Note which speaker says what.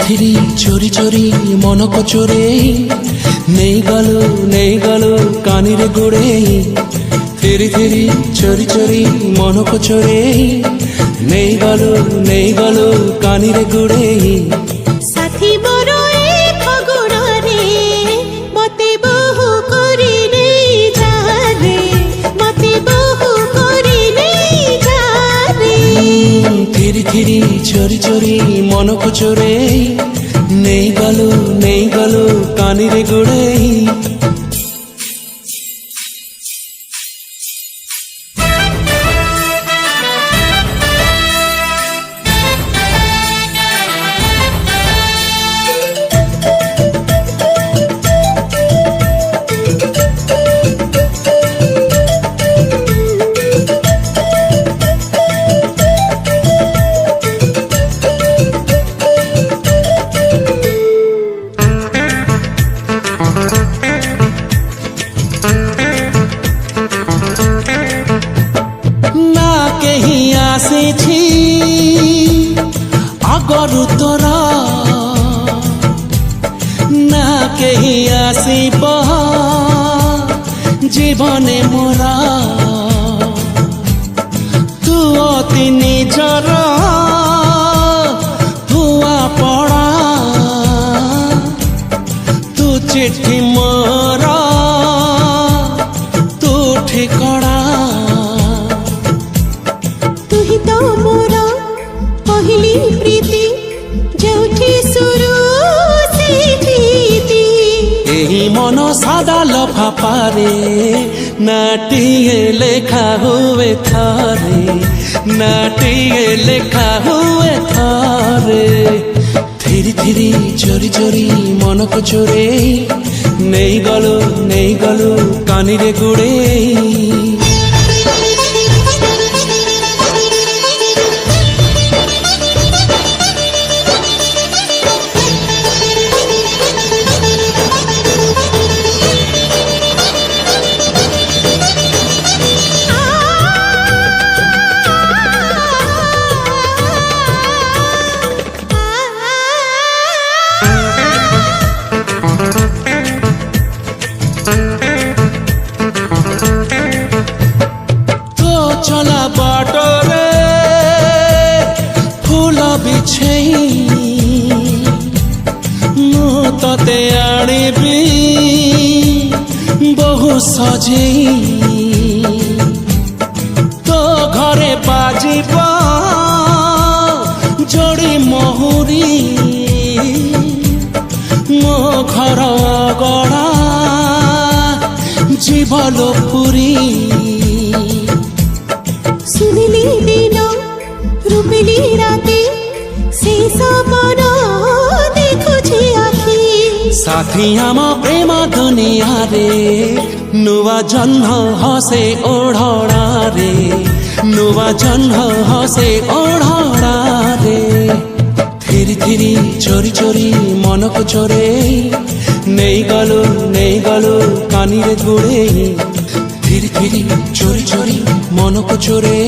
Speaker 1: three চোরি চোরি মনক চোরে নেই গেল কানিরে গোড়ে থিরি থিরি চোরি চোরি মনক চোরে নেই গেল কানিরে গোড়ে
Speaker 2: সাথী মোর এ ফগুণরে মতে বহু করি নেই যারে মতে বহু করি নেই যারে
Speaker 1: থিরি থিরি চোরি চোরি মনক চোরে নেই গেল কানিরে গোড়ে আসিছি আগরু তোরা না কেহি আসিব জীবনে মোরা তু অতি নিজর ধুয়া পড়া তু চিঠি মোরা তু ঠিকড়া
Speaker 2: পহিলি প্রীতি যেউঠি শুরু সেইটি
Speaker 1: এই মন সাদা লফাফারে নাটিয়ে লেখা হুয়ে থারে নাটিয়ে লেখা হুয়ে থারে থিরি থিরি চোরি চোরি মনক চোরে নেই গেল কানিরে গুড়ে চলা বাটরে ফুল বিছেই মু ততে আনিবি বহু সজেই তো ঘরে বাজিব যোড়ি মহুরি মো ঘর গড়া জীবল পুরী
Speaker 2: শুনিলি দিন রূপিলি রাতে সেই সপন দেখুছি আখি
Speaker 1: সাথী আম প্রেম দুনিয়ারে নুয়া জহ্ন হসে ওঢ়ারে নুয়া জহ্ন হসে ওঢ়ারে থিরি থিরি চোরি চোরি মনক চোরে নেই গেল কানিরে গুড়ে থিরি থিরি চোরি চোরি মনক চোরে